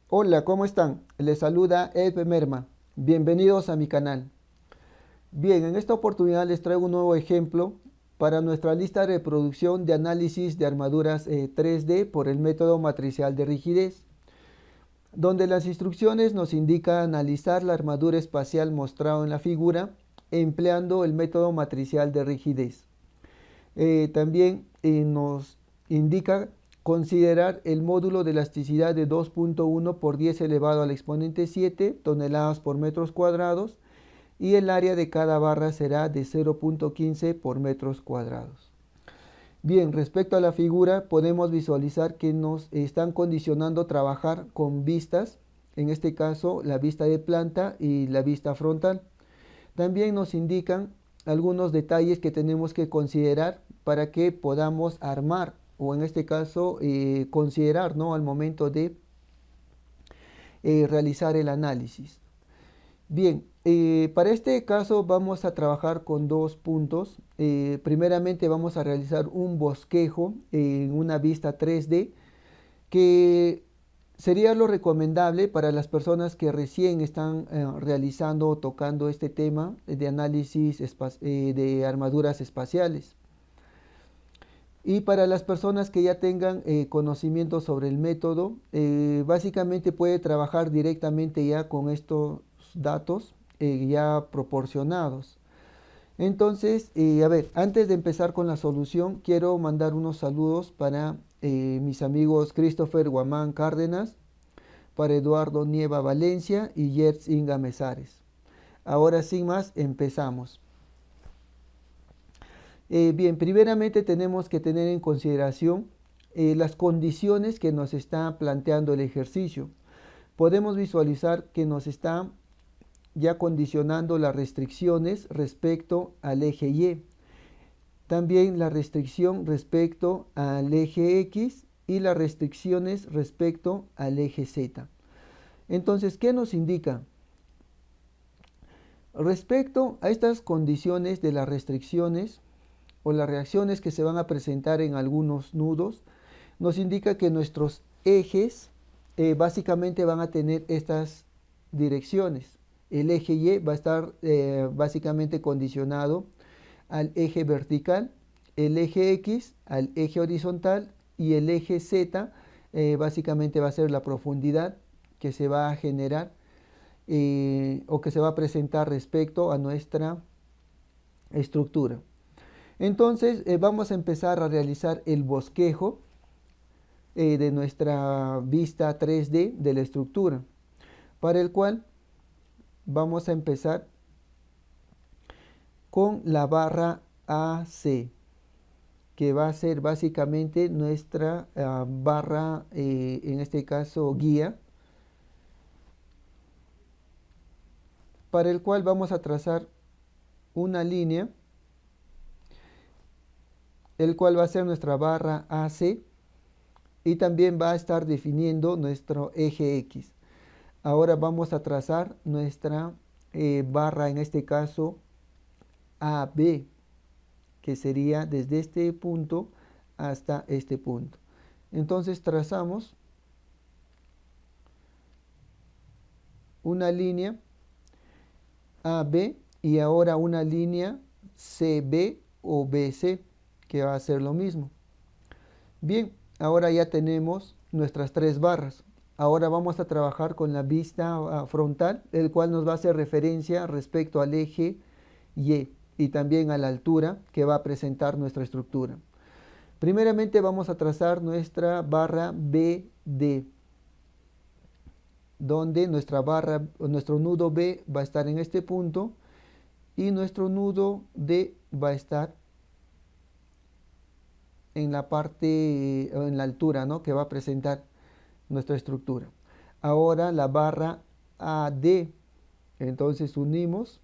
Hola, ¿cómo están? Les saluda Ed Merma. Bienvenidos a mi canal. Bien, en esta oportunidad les traigo un nuevo ejemplo para nuestra lista de reproducción de análisis de armaduras 3D por el método matricial de rigidez, donde las instrucciones nos indican analizar la armadura espacial mostrada en la figura empleando el método matricial de rigidez. También nos indica considerar el módulo de elasticidad de 2.1 por 10 elevado al exponente 7 toneladas por metros cuadrados y el área de cada barra será de 0.15 por metros cuadrados. Bien, respecto a la figura, podemos visualizar que nos están condicionando trabajar con vistas, en este caso la vista de planta y la vista frontal. También nos indican algunos detalles que tenemos que considerar para que podamos armar o en este caso considerar, ¿no?, al momento de realizar el análisis. Bien, para este caso vamos a trabajar con dos puntos. Primeramente vamos a realizar un bosquejo en una vista 3D que sería lo recomendable para las personas que recién están realizando o tocando este tema de análisis de armaduras espaciales. Y para las personas que ya tengan conocimiento sobre el método, básicamente puede trabajar directamente ya con estos datos ya proporcionados. Entonces, a ver, antes de empezar con la solución, quiero mandar unos saludos para mis amigos Christopher Guamán Cárdenas, para Eduardo Nieva Valencia y Yertz Inga Mesares. Ahora sin más, empezamos. Bien, primeramente tenemos que tener en consideración las condiciones que nos está planteando el ejercicio. Podemos visualizar que nos está ya condicionando las restricciones respecto al eje Y. También la restricción respecto al eje X y las restricciones respecto al eje Z. Entonces, ¿qué nos indica? Respecto a estas condiciones de las restricciones o las reacciones que se van a presentar en algunos nudos, nos indica que nuestros ejes básicamente van a tener estas direcciones. El eje Y va a estar básicamente condicionado al eje vertical, el eje X al eje horizontal y el eje Z básicamente va a ser la profundidad que se va a generar o que se va a presentar respecto a nuestra estructura. Entonces vamos a empezar a realizar el bosquejo de nuestra vista 3D de la estructura, para el cual vamos a empezar con la barra AC, que va a ser básicamente nuestra barra, en este caso guía, para el cual vamos a trazar una línea, el cual va a ser nuestra barra AC y también va a estar definiendo nuestro eje X. Ahora vamos a trazar nuestra barra, en este caso AB, que sería desde este punto hasta este punto. Entonces trazamos una línea AB y ahora una línea CB o BC, que va a ser lo mismo. Bien, ahora ya tenemos nuestras tres barras. Ahora vamos a trabajar con la vista frontal, el cual nos va a hacer referencia respecto al eje y también a la altura que va a presentar nuestra estructura. Primeramente vamos a trazar nuestra barra BD, donde nuestro nudo B va a estar en este punto y nuestro nudo D va a estar en la parte, en la altura, ¿no?, que va a presentar nuestra estructura. Ahora la barra AD, entonces unimos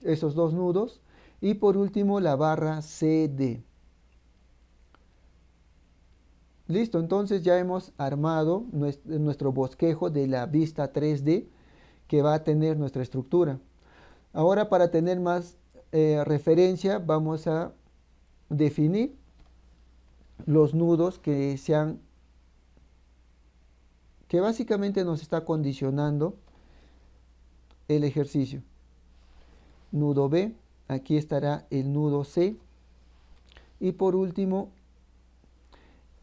esos dos nudos y por último la barra CD. Listo, entonces ya hemos armado nuestro bosquejo de la vista 3D que va a tener nuestra estructura. Ahora, para tener más referencia, vamos a definir los nudos que se han que básicamente nos está condicionando el ejercicio. Nudo B, aquí estará el nudo C y por último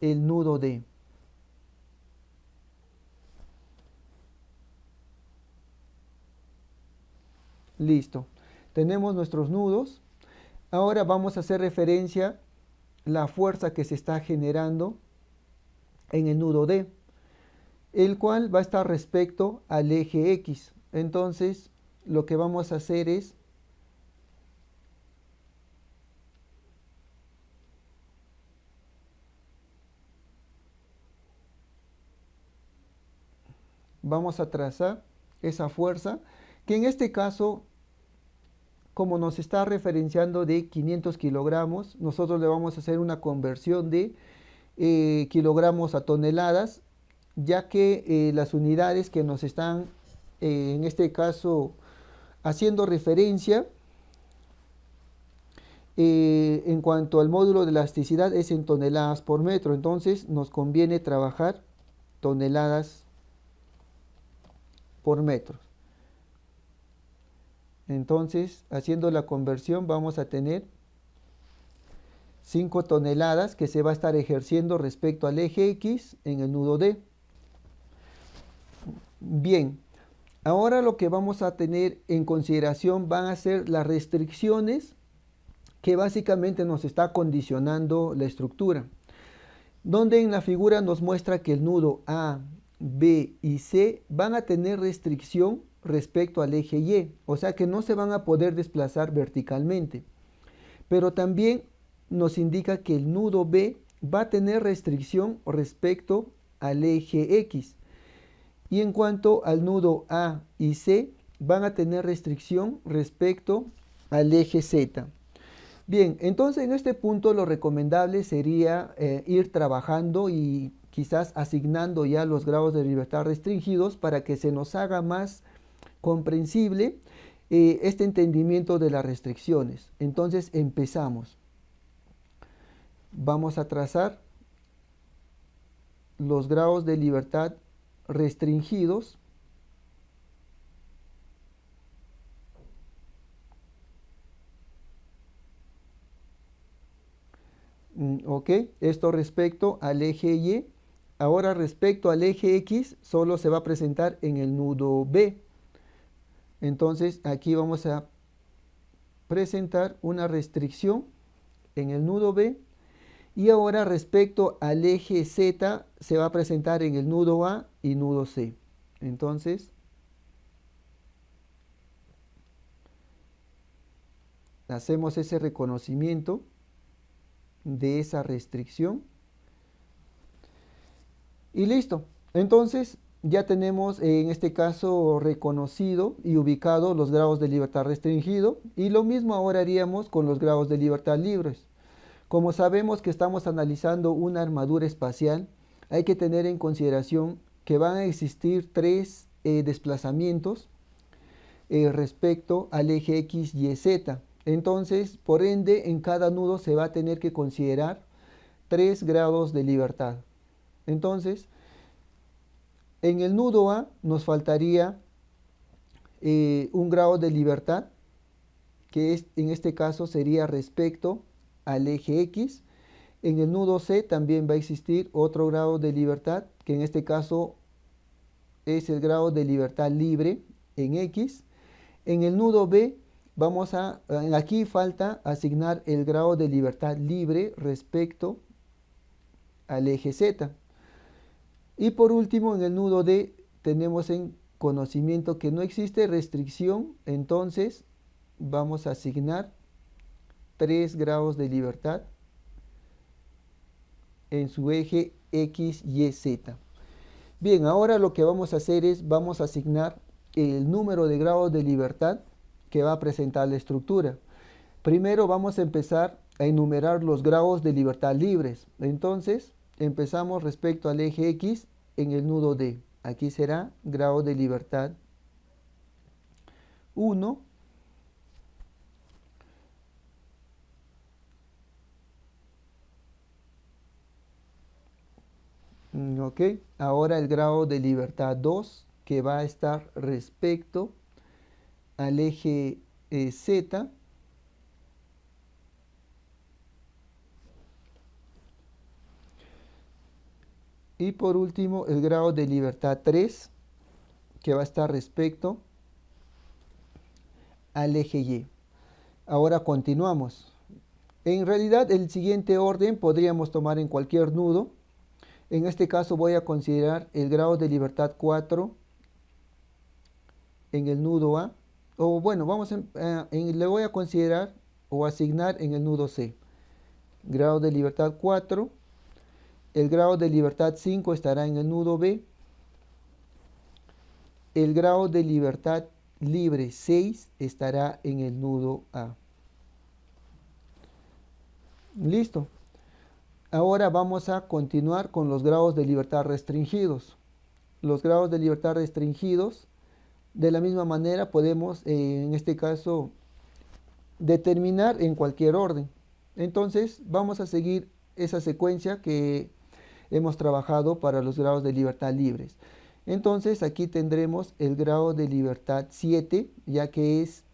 el nudo D. Listo. Tenemos nuestros nudos. Ahora vamos a hacer referencia a la fuerza que se está generando en el nudo D, el cual va a estar respecto al eje X. Entonces, lo que vamos a hacer es vamos a trazar esa fuerza, que en este caso, como nos está referenciando de 500 kilogramos, nosotros le vamos a hacer una conversión de kilogramos a toneladas, ya que las unidades que nos están, en este caso, haciendo referencia en cuanto al módulo de elasticidad es en toneladas por metro, entonces nos conviene trabajar toneladas por metro. Entonces, haciendo la conversión vamos a tener 5 toneladas que se va a estar ejerciendo respecto al eje X en el nudo D. Bien, ahora lo que vamos a tener en consideración van a ser las restricciones que básicamente nos está condicionando la estructura, donde en la figura nos muestra que el nudo A, B y C van a tener restricción respecto al eje Y, o sea que no se van a poder desplazar verticalmente. Pero también nos indica que el nudo B va a tener restricción respecto al eje X. Y en cuanto al nudo A y C, van a tener restricción respecto al eje Z. Bien, entonces en este punto lo recomendable sería ir trabajando y quizás asignando ya los grados de libertad restringidos para que se nos haga más comprensible este entendimiento de las restricciones. Entonces empezamos. Vamos a trazar los grados de libertad restringidos. Ok, esto respecto al eje Y. Ahora respecto al eje X solo se va a presentar en el nudo B. Entonces aquí vamos a presentar una restricción en el nudo B. Y ahora respecto al eje Z se va a presentar en el nudo A y nudo C. Entonces hacemos ese reconocimiento de esa restricción. Y listo. Entonces ya tenemos en este caso reconocido y ubicado los grados de libertad restringido. Y lo mismo ahora haríamos con los grados de libertad libres. Como sabemos que estamos analizando una armadura espacial, hay que tener en consideración que van a existir tres desplazamientos respecto al eje X, Y, Z. Entonces, por ende, en cada nudo se va a tener que considerar 3 grados de libertad. Entonces, en el nudo A nos faltaría un grado de libertad, que en este caso sería respecto al eje X. En el nudo C también va a existir otro grado de libertad, que en este caso es el grado de libertad libre en X. En el nudo B aquí falta asignar el grado de libertad libre respecto al eje Z. Y por último, en el nudo D tenemos en conocimiento que no existe restricción, entonces vamos a asignar 3 grados de libertad en su eje X, Y, Z. Bien, ahora lo que vamos a hacer es, vamos a asignar el número de grados de libertad que va a presentar la estructura. Primero vamos a empezar a enumerar los grados de libertad libres. Entonces, empezamos respecto al eje X en el nudo D. Aquí será grado de libertad 1. Ok, ahora el grado de libertad 2 que va a estar respecto al eje Z. Y por último el grado de libertad 3 que va a estar respecto al eje Y. Ahora continuamos. En realidad el siguiente orden podríamos tomar en cualquier nudo. En este caso voy a considerar el grado de libertad 4 en el nudo A. O bueno, le voy a considerar o asignar en el nudo C. Grado de libertad 4. El grado de libertad 5 estará en el nudo B. El grado de libertad libre 6 estará en el nudo A. Listo. Ahora vamos a continuar con los grados de libertad restringidos. Los grados de libertad restringidos, de la misma manera podemos, en este caso, determinar en cualquier orden. Entonces, vamos a seguir esa secuencia que hemos trabajado para los grados de libertad libres. Entonces, aquí tendremos el grado de libertad 7, ya que es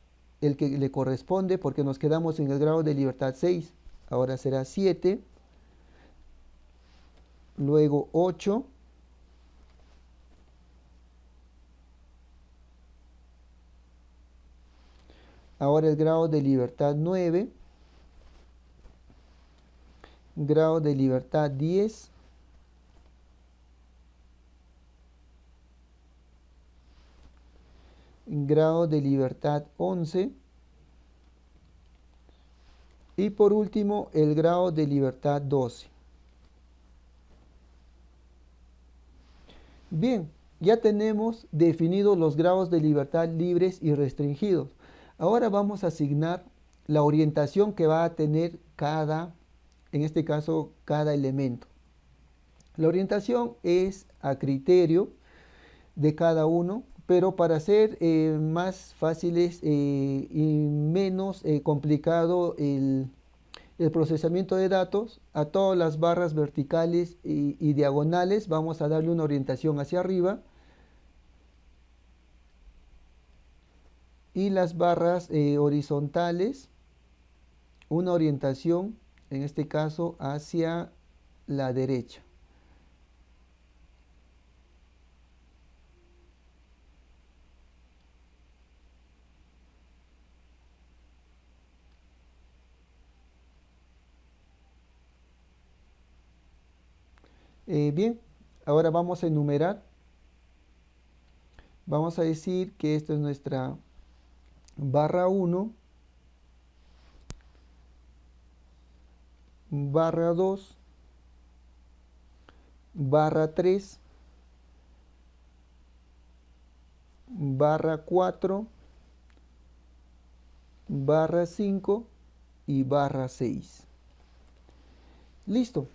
el que le corresponde porque nos quedamos en el grado de libertad 6. Ahora será 7. Luego 8, ahora el grado de libertad 9, grado de libertad 10, grado de libertad 11 y por último el grado de libertad 12. Bien, ya tenemos definidos los grados de libertad libres y restringidos. Ahora vamos a asignar la orientación que va a tener cada, en este caso, cada elemento. La orientación es a criterio de cada uno, pero para ser más fáciles y menos complicado el procesamiento de datos, a todas las barras verticales y diagonales vamos a darle una orientación hacia arriba y las barras horizontales una orientación, en este caso, hacia la derecha. Bien, ahora vamos a enumerar. Vamos a decir que esta es nuestra barra 1, barra 2, barra 3, barra 4, barra 5 y barra 6. Listo.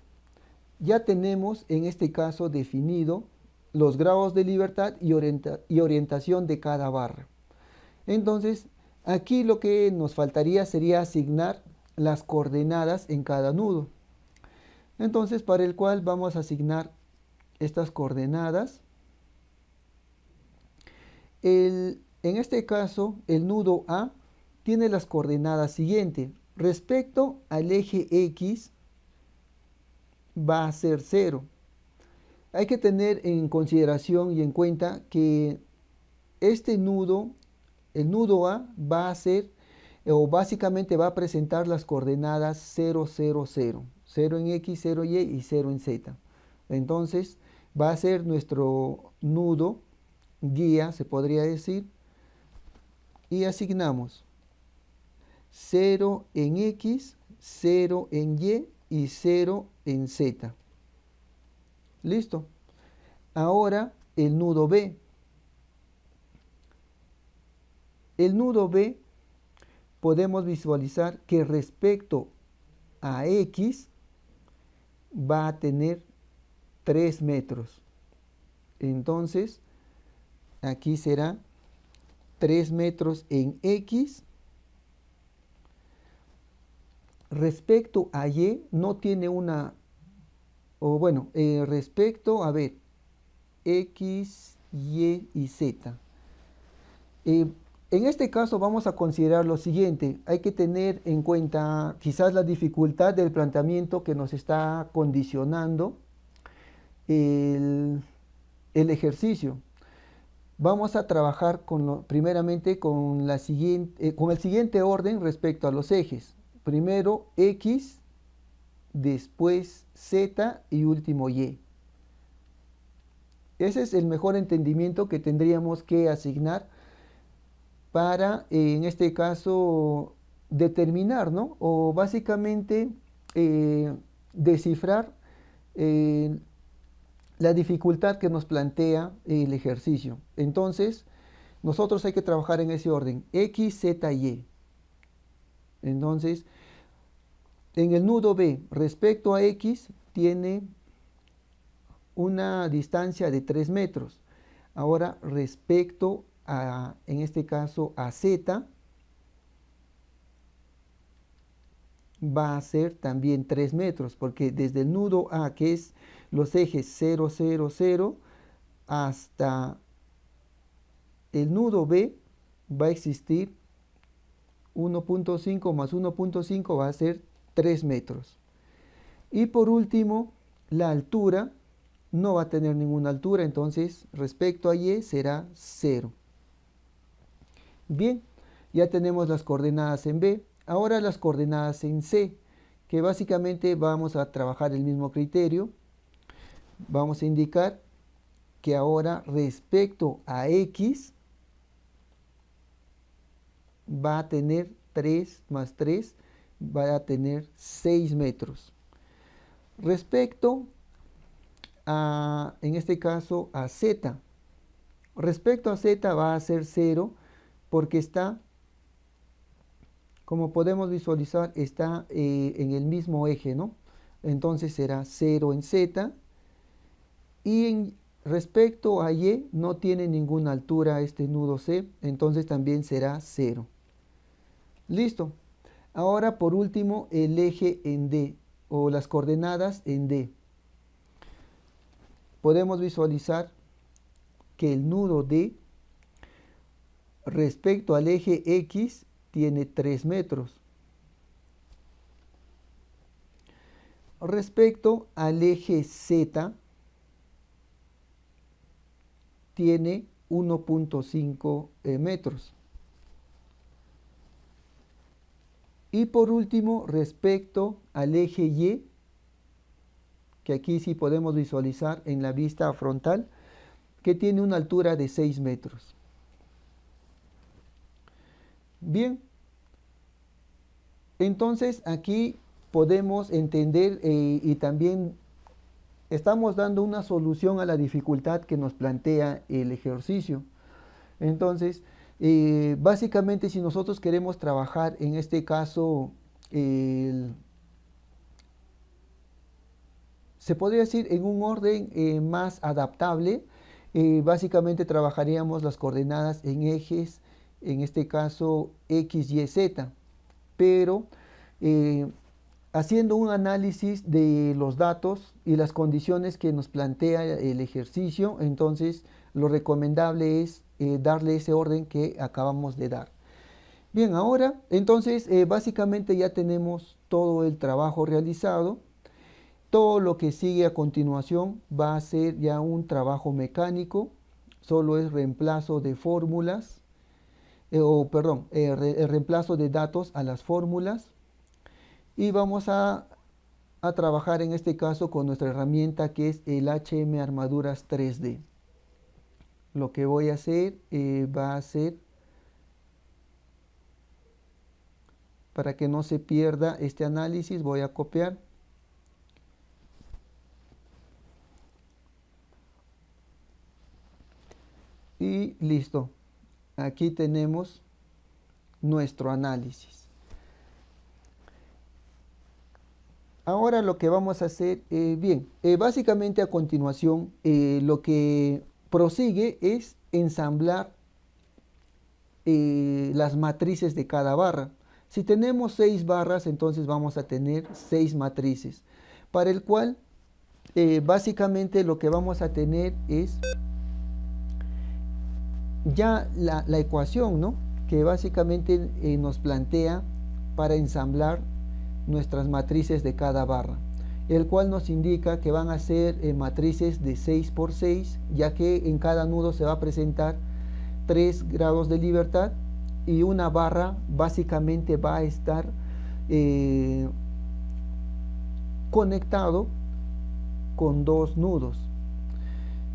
Ya tenemos en este caso definido los grados de libertad y orientación de cada barra. Entonces, aquí lo que nos faltaría sería asignar las coordenadas en cada nudo. Entonces, para el cual vamos a asignar estas coordenadas. En este caso, el nudo A tiene las coordenadas siguientes. Respecto al eje X, va a ser 0. Hay que tener en consideración y en cuenta que este nudo, el nudo A, va a ser, o básicamente va a presentar las coordenadas 0, 0, 0. 0 en X, 0 en Y y 0 en Z. Entonces, va a ser nuestro nudo guía, se podría decir, y asignamos 0 en X, 0 en Y y 0 en Z. Listo. Ahora el nudo B. El nudo B podemos visualizar que respecto a X va a tener 3 metros. Entonces, aquí será 3 metros en X. Respecto a Y no tiene una o bueno, respecto, a ver, X, Y y Z. Eh, en este caso vamos a considerar lo siguiente, hay que tener en cuenta quizás la dificultad del planteamiento que nos está condicionando el, el ejercicio. Vamos a trabajar primeramente con, con el siguiente orden respecto a los ejes. Primero X, después Z y último Y. Ese es el mejor entendimiento que tendríamos que asignar para, en este caso, determinar, ¿no? O básicamente descifrar eh, la dificultad que nos plantea el ejercicio. Entonces, nosotros hay que trabajar en ese orden, X, Z, Y. Entonces, en el nudo B, respecto a X, tiene una distancia de 3 metros. Ahora, respecto a, en este caso, a Z, va a ser también 3 metros, porque desde el nudo A, que es los ejes 0, 0, 0, hasta el nudo B, va a existir 1.5 más 1.5 va a ser 3 metros. Y por último, la altura no va a tener ninguna altura, entonces respecto a Y será 0. Bien, ya tenemos las coordenadas en B. Ahora las coordenadas en C, que básicamente vamos a trabajar el mismo criterio. Vamos a indicar que ahora respecto a X va a tener 3 más 3, va a tener 6 metros. Respecto a, en este caso, a Z. Respecto a Z va a ser 0 porque está, como podemos visualizar, está en el mismo eje, ¿no? Entonces será 0 en Z. Y respecto a Y no tiene ninguna altura este nudo C, entonces también será 0. Listo. Ahora por último el eje en D o las coordenadas en D. Podemos visualizar que el nudo D respecto al eje X tiene 3 metros. Respecto al eje Z tiene 1.5 metros. Y por último, respecto al eje Y, que aquí sí podemos visualizar en la vista frontal, que tiene una altura de 6 metros. Bien, entonces aquí podemos entender y también estamos dando una solución a la dificultad que nos plantea el ejercicio. Entonces, básicamente si nosotros queremos trabajar en este caso, se podría decir en un orden más adaptable, básicamente trabajaríamos las coordenadas en ejes, en este caso X, Y, Z, pero haciendo un análisis de los datos y las condiciones que nos plantea el ejercicio, entonces lo recomendable es darle ese orden que acabamos de dar. Bien, ahora entonces básicamente ya tenemos todo el trabajo realizado. Todo lo que sigue a continuación va a ser ya un trabajo mecánico, solo es reemplazo de fórmulas, el reemplazo de datos a las fórmulas. Y vamos a trabajar en este caso con nuestra herramienta que es el HM Armaduras 3D. Lo que voy a hacer va a ser, para que no se pierda este análisis, voy a copiar. Y listo. Aquí tenemos nuestro análisis. Ahora lo que vamos a hacer, básicamente a continuación lo que prosigue es ensamblar las matrices de cada barra. Si tenemos 6 barras, entonces vamos a tener 6 matrices, para el cual básicamente lo que vamos a tener es ya la ecuación, ¿no? Que básicamente nos plantea para ensamblar nuestras matrices de cada barra, el cual nos indica que van a ser matrices de 6 por 6, ya que en cada nudo se va a presentar 3 grados de libertad y una barra básicamente va a estar conectado con 2 nudos,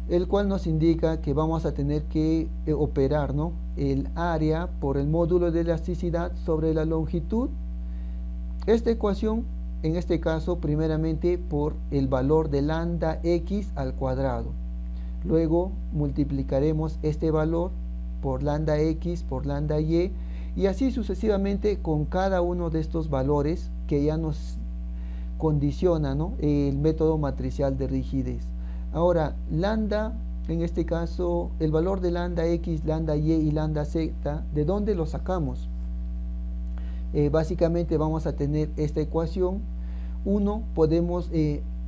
el cual nos indica que vamos a tener que operar, ¿no?, el área por el módulo de elasticidad sobre la longitud. Esta ecuación, en este caso, primeramente por el valor de lambda x al cuadrado. Luego multiplicaremos este valor por lambda x por lambda y, y así sucesivamente con cada uno de estos valores que ya nos condiciona, ¿no?, el método matricial de rigidez. Ahora, lambda, en este caso, el valor de lambda x, lambda y lambda z, ¿de dónde lo sacamos? Básicamente vamos a tener esta ecuación. Uno, podemos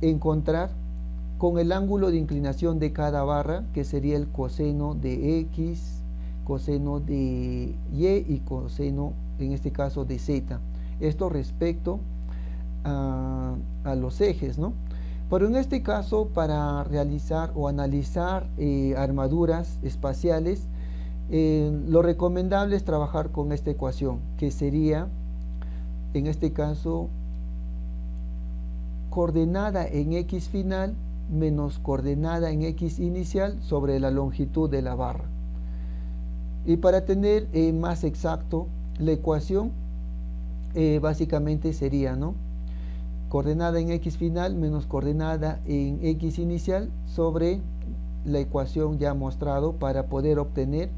encontrar con el ángulo de inclinación de cada barra, que sería el coseno de x, coseno de y coseno, en este caso, de z. Esto respecto a los ejes, ¿no? Pero en este caso, para realizar o analizar armaduras espaciales, lo recomendable es trabajar con esta ecuación, que sería, en este caso, coordenada en x final menos coordenada en x inicial sobre la longitud de la barra. Y para tener más exacto la ecuación, básicamente sería, ¿no?, coordenada en x final menos coordenada en x inicial sobre la ecuación ya mostrado para poder obtener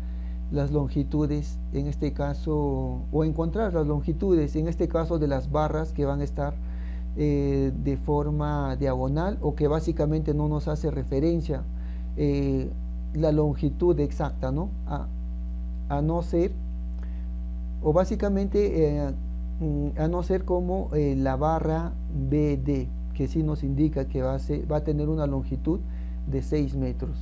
las longitudes, en este caso, o encontrar las longitudes, en este caso, de las barras que van a estar de forma diagonal, o que básicamente no nos hace referencia la longitud exacta, ¿no?, a no ser, o básicamente a no ser como la barra BD, que sí nos indica que va a tener una longitud de 6 metros.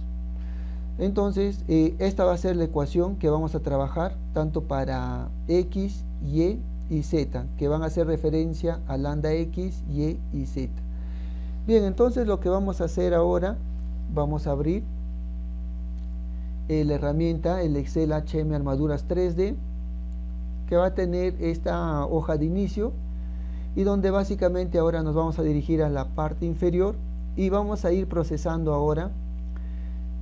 Entonces, esta va a ser la ecuación que vamos a trabajar tanto para x, y z, que van a hacer referencia a lambda x, y z. Bien, entonces lo que vamos a hacer ahora, vamos a abrir la herramienta, el Excel HM Armaduras 3D, que va a tener esta hoja de inicio, y donde básicamente ahora nos vamos a dirigir a la parte inferior y vamos a ir procesando ahora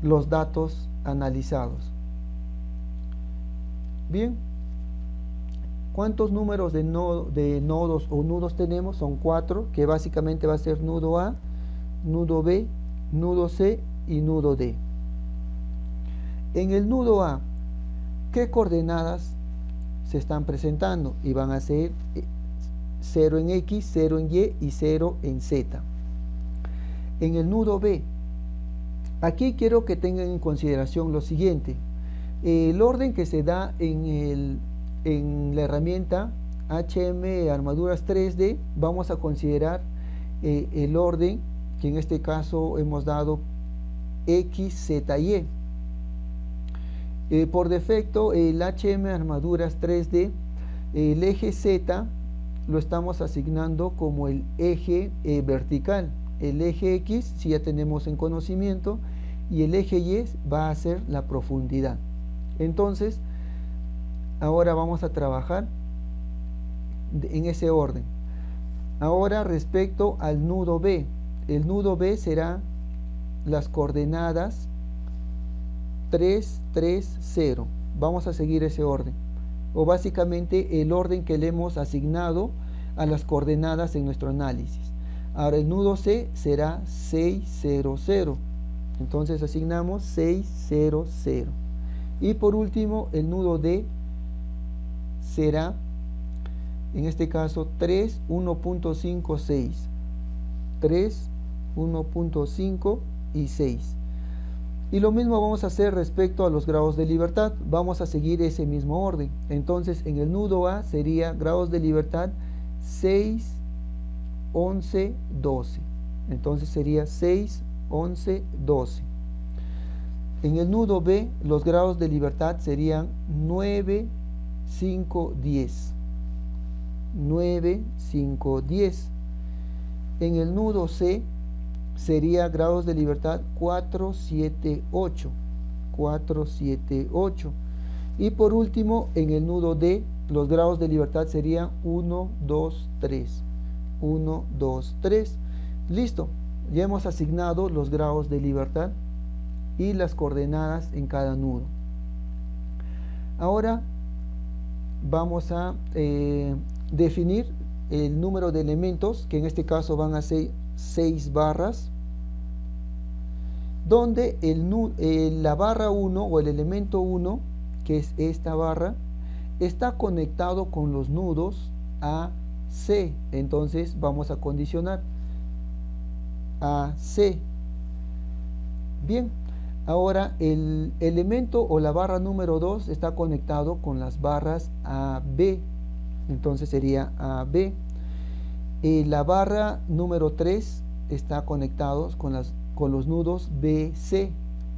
los datos analizados. Bien, ¿cuántos números de nodos o nudos tenemos? Son 4, que básicamente va a ser nudo A, nudo B, nudo C y nudo D. En el nudo A, ¿qué coordenadas se están presentando? Y van a ser 0 en X, 0 en Y y 0 en Z. En el nudo B, aquí quiero que tengan en consideración lo siguiente: el orden que se da en la herramienta HM Armaduras 3D, vamos a considerar el orden que en este caso hemos dado X, Z, Y. Por defecto, el HM Armaduras 3D, el eje Z lo estamos asignando como el eje vertical. El eje X, si ya tenemos en conocimiento, y el eje Y va a ser la profundidad. Entonces, ahora vamos a trabajar en ese orden. Ahora, respecto al nudo B, el nudo B será las coordenadas 3, 3, 0. Vamos a seguir ese orden, o básicamente el orden que le hemos asignado a las coordenadas en nuestro análisis. Ahora el nudo C será 6, 0, 0. Entonces asignamos 6, 0, 0. Y por último, el nudo D será, en este caso, 3, 1.5, 6. 3, 1.5 y 6. Y lo mismo vamos a hacer respecto a los grados de libertad. Vamos a seguir ese mismo orden. Entonces, en el nudo A sería grados de libertad 6, 11, 12. Entonces sería 6, 11, 12. En el nudo B, los grados de libertad serían 9, 5, 10. 9, 5, 10. En el nudo C sería grados de libertad 4, 7, 8. 4, 7, 8. Y por último, en el nudo D, los grados de libertad serían 1, 2, 3. 1, 2, 3. Listo. Ya hemos asignado los grados de libertad y las coordenadas en cada nudo. Ahora vamos a definir el número de elementos, que en este caso van a ser 6 barras, donde la barra 1 o el elemento 1, que es esta barra, está conectado con los nudos A, C. Entonces vamos a condicionar A, C. Bien, ahora el elemento o la barra número 2 está conectado con las barras A, B. Entonces sería A, B. La barra número 3 está conectado con los nudos B, C.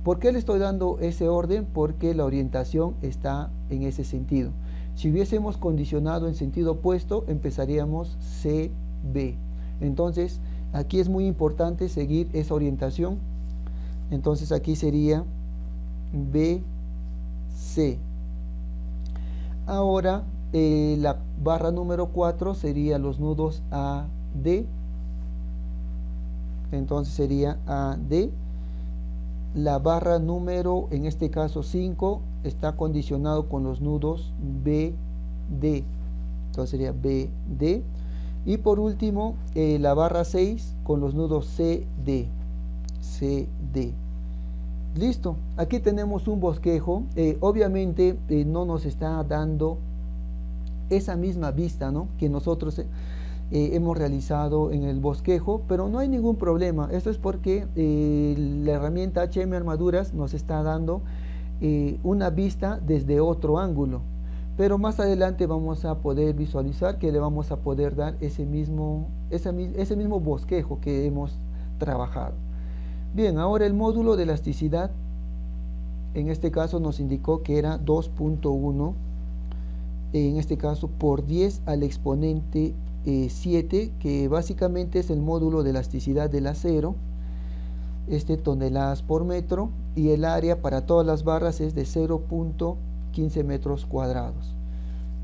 ¿Por qué le estoy dando ese orden? Porque la orientación está en ese sentido. Si hubiésemos condicionado en sentido opuesto, empezaríamos C, B. Entonces, aquí es muy importante seguir esa orientación. Entonces, aquí sería B, C. Ahora, la barra número 4 sería los nudos A, D. Entonces, sería A, D. La barra número, en este caso 5, está condicionado con los nudos B, D. Entonces sería B, D. Y por último, la barra 6 con los nudos C, D. C, D. Listo. Aquí tenemos un bosquejo. Obviamente no nos está dando esa misma vista, ¿no?, que nosotros hemos realizado en el bosquejo, pero no hay ningún problema. Esto es porque la herramienta HM Armaduras nos está dando una vista desde otro ángulo, pero más adelante vamos a poder visualizar que le vamos a poder dar ese mismo bosquejo que hemos trabajado. Bien, ahora el módulo de elasticidad, en este caso nos indicó que era 2.1, en este caso por 10 al exponente 7, que básicamente es el módulo de elasticidad del acero, toneladas por metro, y el área para todas las barras es de 0.15 metros cuadrados.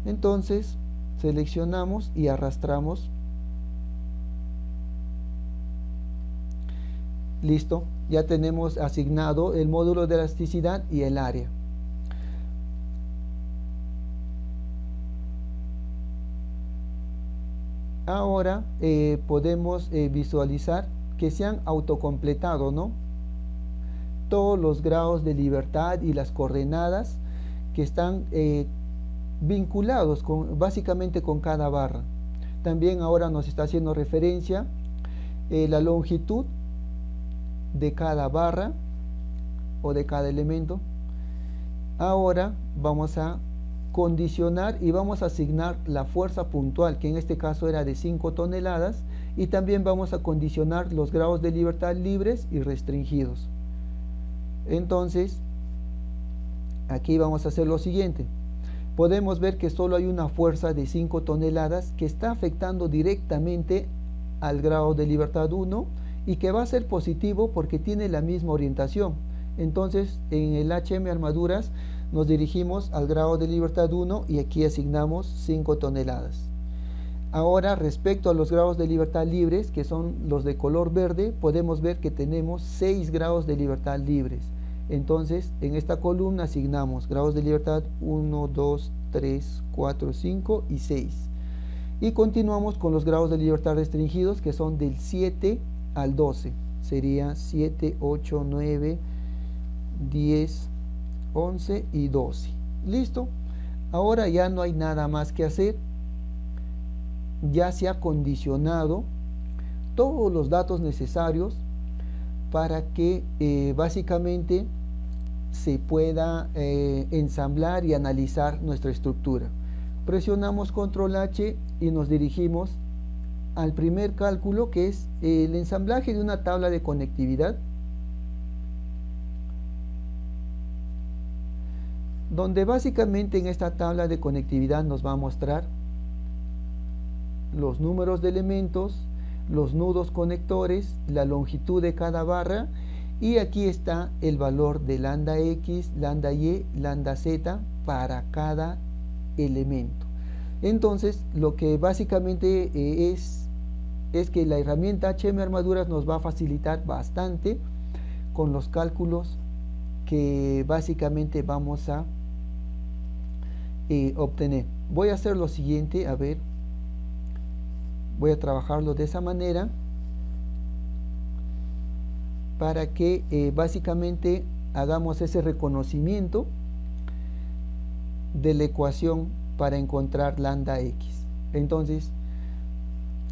Entonces seleccionamos y arrastramos. Listo, ya tenemos asignado el módulo de elasticidad y el área. Ahora podemos visualizar que se han autocompletado, ¿no?, todos los grados de libertad y las coordenadas que están vinculados básicamente con cada barra. También ahora nos está haciendo referencia la longitud de cada barra o de cada elemento. Ahora vamos a condicionar y vamos a asignar la fuerza puntual, que en este caso era de 5 toneladas, y también vamos a condicionar los grados de libertad libres y restringidos. Entonces, aquí vamos a hacer lo siguiente. Podemos ver que solo hay una fuerza de 5 toneladas que está afectando directamente al grado de libertad 1 y que va a ser positivo porque tiene la misma orientación. Entonces, en el HM Armaduras nos dirigimos al grado de libertad 1 y aquí asignamos 5 toneladas. Ahora, respecto a los grados de libertad libres, que son los de color verde, podemos ver que tenemos 6 grados de libertad libres. Entonces, en esta columna asignamos grados de libertad 1, 2, 3, 4, 5 y 6. Y continuamos con los grados de libertad restringidos, que son del 7 al 12. Sería 7, 8, 9, 10, 11 y 12. Listo. Ahora ya no hay nada más que hacer. Ya se ha condicionado todos los datos necesarios para que básicamente se pueda ensamblar y analizar nuestra estructura. Presionamos control H y nos dirigimos al primer cálculo, que es el ensamblaje de una tabla de conectividad, donde básicamente en esta tabla de conectividad nos va a mostrar los números de elementos, los nudos conectores, la longitud de cada barra, y aquí está el valor de lambda X, lambda Y, lambda Z para cada elemento. Entonces, lo que básicamente es que la herramienta HM Armaduras nos va a facilitar bastante con los cálculos que básicamente vamos a obtener. Voy a hacer lo siguiente, a ver, voy a trabajarlo de esa manera para que básicamente hagamos ese reconocimiento de la ecuación para encontrar lambda X. Entonces,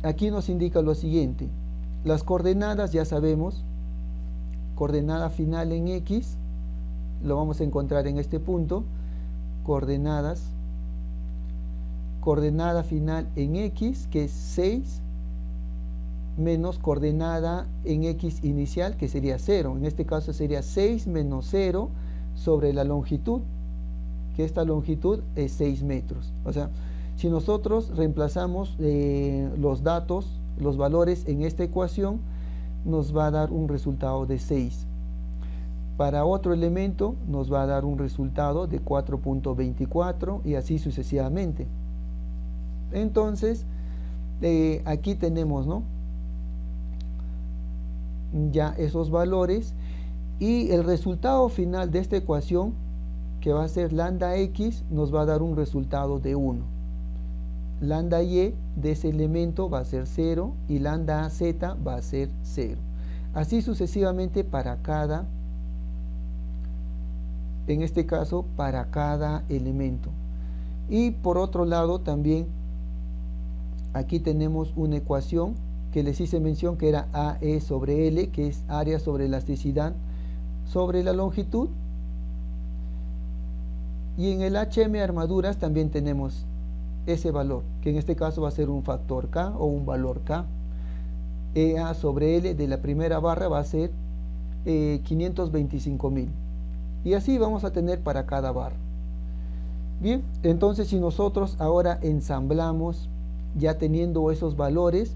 aquí nos indica lo siguiente: las coordenadas ya sabemos, coordenada final en X, lo vamos a encontrar en este punto, coordenada final en X, que es 6, menos coordenada en X inicial, que sería 0. En este caso sería 6 menos 0 sobre la longitud, que esta longitud es 6 metros. O sea, si nosotros reemplazamos los datos, los valores en esta ecuación, nos va a dar un resultado de 6. Para otro elemento nos va a dar un resultado de 4.24 y así sucesivamente. Entonces, aquí tenemos, ¿no?, ya esos valores, y el resultado final de esta ecuación, que va a ser lambda X, nos va a dar un resultado de 1. Lambda Y de ese elemento va a ser 0 y lambda Z va a ser 0. Así sucesivamente para cada, en este caso, para cada elemento. Y por otro lado también, aquí tenemos una ecuación que les hice mención, que era AE sobre L, que es área sobre elasticidad sobre la longitud. Y en el HM Armaduras también tenemos ese valor, que en este caso va a ser un factor K o un valor K. EA sobre L de la primera barra va a ser 525.000. Y así vamos a tener para cada barra. Bien, entonces si nosotros ahora ensamblamos, ya teniendo esos valores,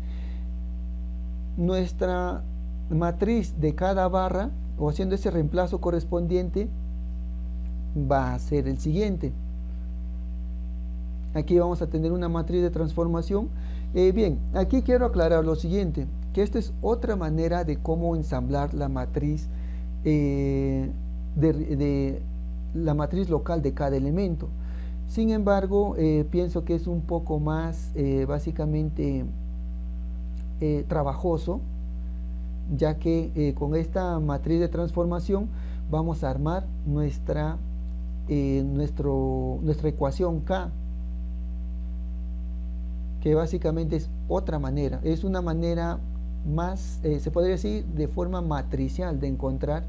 nuestra matriz de cada barra, o haciendo ese reemplazo correspondiente, va a ser el siguiente. Aquí vamos a tener una matriz de transformación. Bien, aquí quiero aclarar lo siguiente, que esta es otra manera de cómo ensamblar la matriz de la matriz local de cada elemento. Sin embargo, pienso que es un poco más básicamente trabajoso, ya que con esta matriz de transformación vamos a armar nuestra ecuación K, que básicamente es otra manera, es una manera más, se podría decir, de forma matricial de encontrar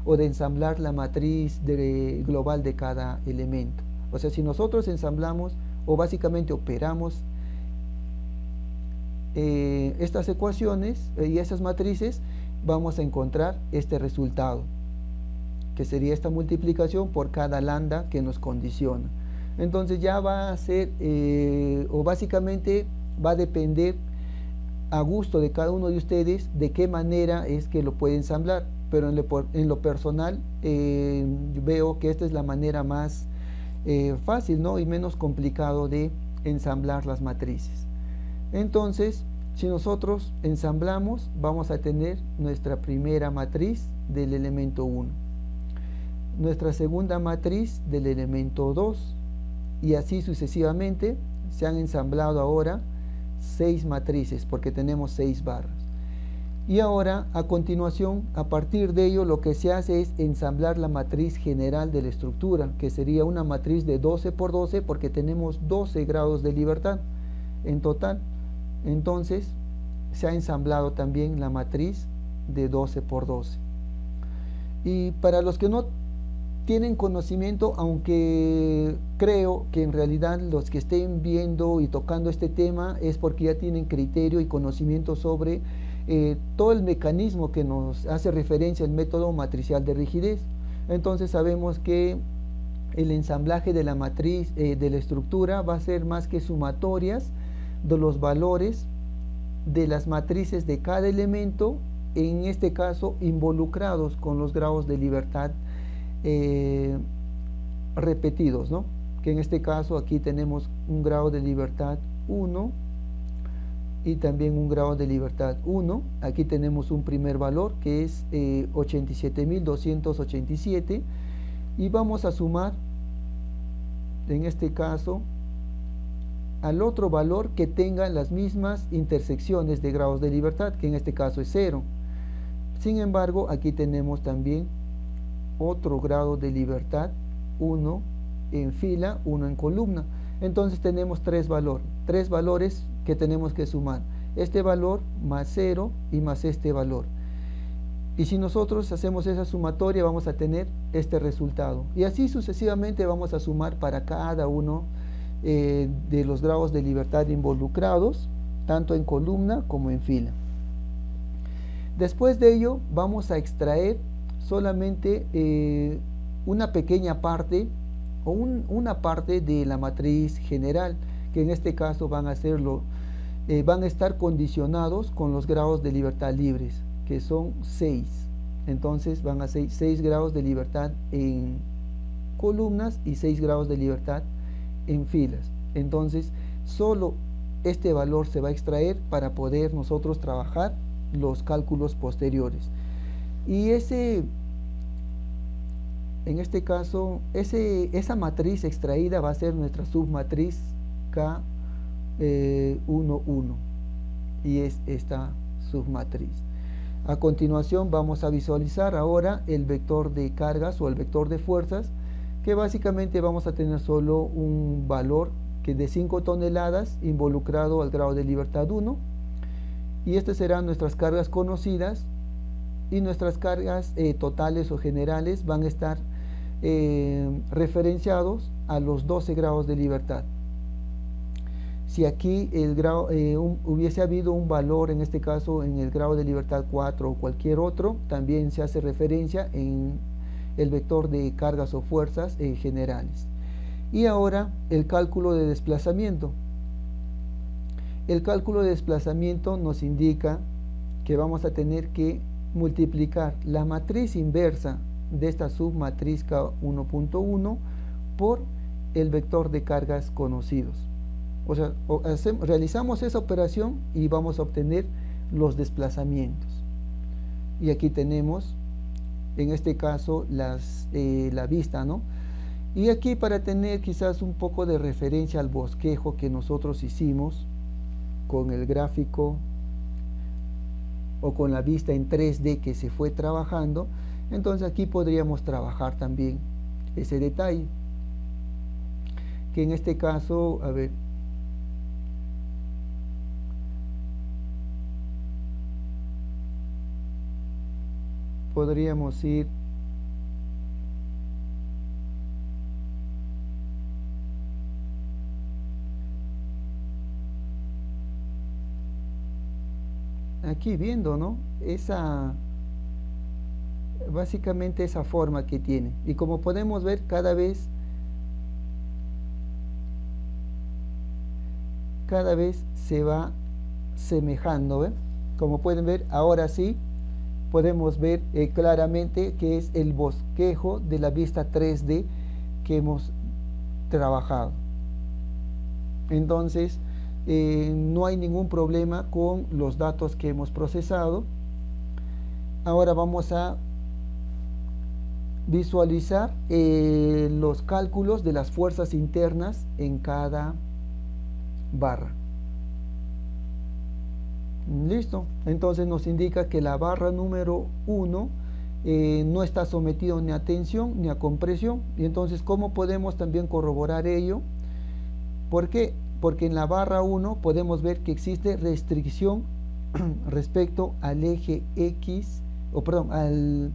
o de ensamblar la matriz global de cada elemento. O sea, si nosotros ensamblamos o básicamente operamos estas ecuaciones y esas matrices, vamos a encontrar este resultado, que sería esta multiplicación por cada lambda que nos condiciona. Entonces ya va a ser, o básicamente va a depender a gusto de cada uno de ustedes de qué manera es que lo puede ensamblar, pero en lo personal veo que esta es la manera más fácil, ¿no?, y menos complicado de ensamblar las matrices. Entonces, si nosotros ensamblamos, vamos a tener nuestra primera matriz del elemento 1, nuestra segunda matriz del elemento 2, y así sucesivamente. Se han ensamblado ahora 6 matrices porque tenemos 6 barras. Y ahora, a continuación, a partir de ello, lo que se hace es ensamblar la matriz general de la estructura, que sería una matriz de 12 por 12 porque tenemos 12 grados de libertad en total. Entonces, se ha ensamblado también la matriz de 12 por 12. Y para los que no tienen conocimiento, aunque creo que en realidad los que estén viendo y tocando este tema es porque ya tienen criterio y conocimiento sobre todo el mecanismo que nos hace referencia al método matricial de rigidez. Entonces sabemos que el ensamblaje de la matriz, de la estructura, va a ser más que sumatorias de los valores de las matrices de cada elemento, en este caso involucrados con los grados de libertad repetidos, ¿no? Que en este caso aquí tenemos un grado de libertad 1 y también un grado de libertad 1. Aquí tenemos un primer valor que es 87.287 y vamos a sumar en este caso al otro valor que tenga las mismas intersecciones de grados de libertad, que en este caso es 0. Sin embargo, aquí tenemos también otro grado de libertad, 1 en fila, 1 en columna. Entonces tenemos tres valores que tenemos que sumar. Este valor más 0 y más este valor. Y si nosotros hacemos esa sumatoria, vamos a tener este resultado. Y así sucesivamente vamos a sumar para cada uno de los grados de libertad involucrados, tanto en columna como en fila. Después de ello, vamos a extraer solamente una pequeña parte o una parte de la matriz general, que en este caso van a estar condicionados con los grados de libertad libres, que son 6. Entonces van a ser 6 grados de libertad en columnas y 6 grados de libertad en filas. Entonces solo este valor se va a extraer para poder nosotros trabajar los cálculos posteriores. Y en este caso, esa matriz extraída va a ser nuestra submatriz K11 y es esta submatriz. A continuación vamos a visualizar ahora el vector de cargas o el vector de fuerzas, que básicamente vamos a tener solo un valor que de 5 toneladas involucrado al grado de libertad 1, y estas serán nuestras cargas conocidas, y nuestras cargas totales o generales van a estar referenciados a los 12 grados de libertad. Si aquí hubiese habido un valor, en este caso en el grado de libertad 4 o cualquier otro, también se hace referencia en el vector de cargas o fuerzas generales. Y ahora el cálculo de desplazamiento. El cálculo de desplazamiento nos indica que vamos a tener que multiplicar la matriz inversa de esta submatriz K1.1 por el vector de cargas conocidos. O sea, realizamos esa operación y vamos a obtener los desplazamientos. Y aquí tenemos, en este caso, la vista, ¿no? Y aquí, para tener quizás un poco de referencia al bosquejo que nosotros hicimos con el gráfico o con la vista en 3D que se fue trabajando, entonces aquí podríamos trabajar también ese detalle, que en este caso, a ver, podríamos ir aquí viendo, ¿no? Básicamente esa forma que tiene. Y como podemos ver, cada vez se va semejando, ¿eh? Como pueden ver, ahora sí podemos ver claramente que es el bosquejo de la vista 3D que hemos trabajado. Entonces no hay ningún problema con los datos que hemos procesado. Ahora vamos a visualizar los cálculos de las fuerzas internas en cada barra. Listo, entonces nos indica que la barra número 1 no está sometido ni a tensión ni a compresión. Y entonces, ¿cómo podemos también corroborar ello? ¿Por qué? Porque en la barra 1 podemos ver que existe restricción respecto al eje X, al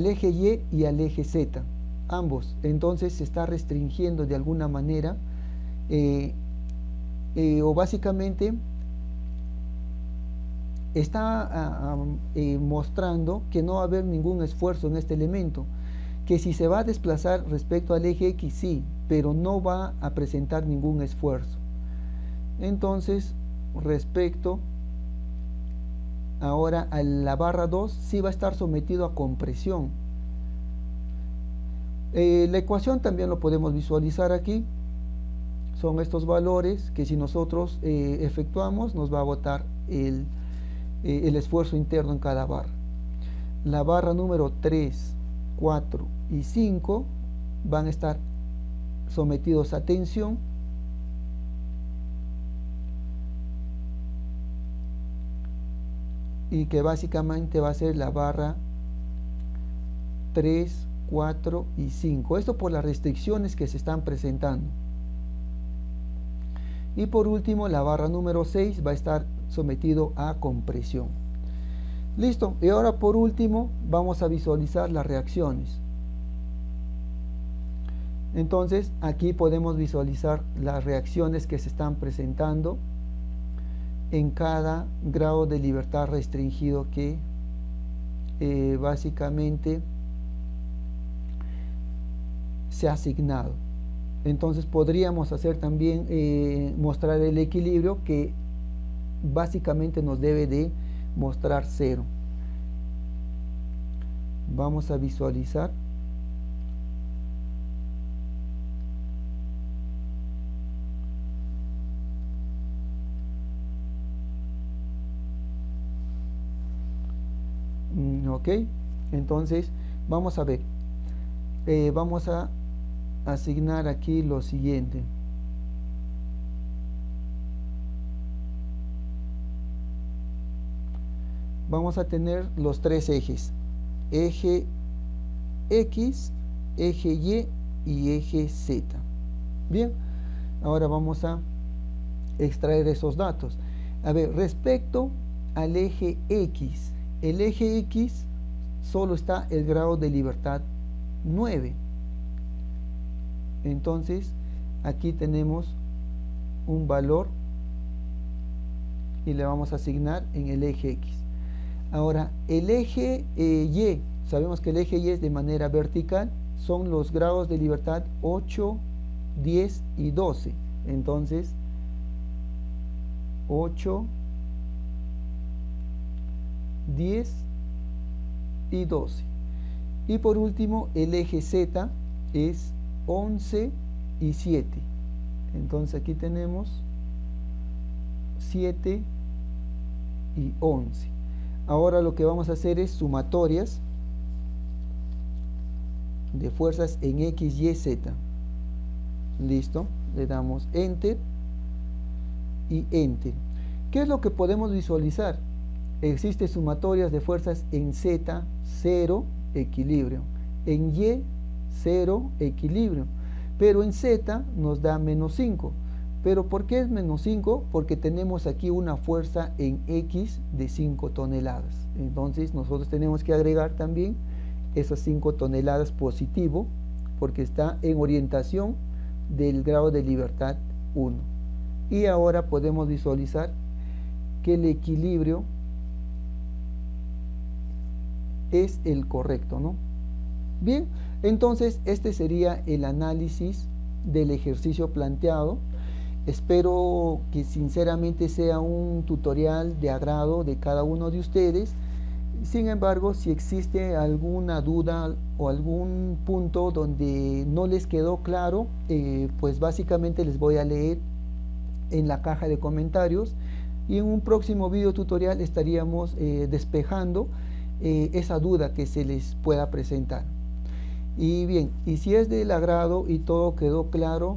eje Y y al eje Z. ambos. Entonces se está restringiendo de alguna manera o básicamente está mostrando que no va a haber ningún esfuerzo en este elemento, que si se va a desplazar respecto al eje X sí, pero no va a presentar ningún esfuerzo. Entonces respecto ahora a la barra 2 sí va a estar sometido a compresión. La ecuación también lo podemos visualizar aquí. Son estos valores que si nosotros efectuamos nos va a botar el esfuerzo interno en cada barra. La barra número 3, 4 y 5 van a estar sometidos a tensión. Y que básicamente va a ser la barra 3, 4 y 5. Esto por las restricciones que se están presentando. Y por último, la barra número 6 va a estar sometido a compresión. Listo. Y ahora por último vamos a visualizar las reacciones. Entonces aquí podemos visualizar las reacciones que se están presentando en cada grado de libertad restringido que básicamente se ha asignado. Entonces podríamos hacer también mostrar el equilibrio, que básicamente nos debe de mostrar 0. Vamos a visualizar. Ok, entonces vamos a ver, vamos a asignar aquí lo siguiente. Vamos a tener los tres ejes: eje X, eje Y y eje Z. Bien, ahora vamos a extraer esos datos. A ver, respecto al eje X, el eje X solo está el grado de libertad 9. Entonces aquí tenemos un valor y le vamos a asignar en el eje X. Ahora el eje Y, sabemos que el eje Y es de manera vertical, son los grados de libertad 8, 10 y 12. Entonces 8, 10 y 12. Y por último el eje Z es 11 y 7. Entonces aquí tenemos 7 y 11. Ahora lo que vamos a hacer es sumatorias de fuerzas en X, Y, Z. Listo, le damos Enter y Enter. ¿Qué es lo que podemos visualizar? Existe sumatorias de fuerzas en Z, 0, equilibrio. En Y, 0, equilibrio. Pero en Z nos da menos 5. ¿Pero por qué es menos 5? Porque tenemos aquí una fuerza en X de 5 toneladas. Entonces nosotros tenemos que agregar también esas 5 toneladas positivo, porque está en orientación del grado de libertad 1. Y ahora podemos visualizar que el equilibrio es el correcto, ¿no? Bien, entonces este sería el análisis del ejercicio planteado. Espero que sinceramente sea un tutorial de agrado de cada uno de ustedes. Sin embargo, si existe alguna duda o algún punto donde no les quedó claro, pues básicamente les voy a leer en la caja de comentarios, y en un próximo video tutorial estaríamos despejando esa duda que se les pueda presentar. Y bien, y si es del agrado y todo quedó claro,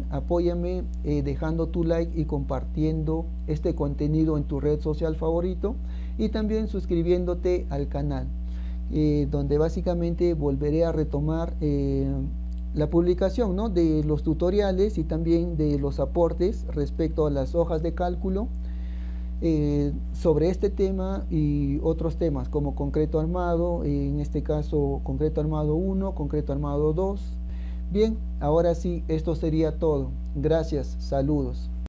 apóyame dejando tu like y compartiendo este contenido en tu red social favorito, y también suscribiéndote al canal, donde básicamente volveré a retomar la publicación, ¿no?, de los tutoriales y también de los aportes respecto a las hojas de cálculo, sobre este tema y otros temas como concreto armado, en este caso concreto armado 1, concreto armado 2. Bien, ahora sí, esto sería todo. Gracias, saludos.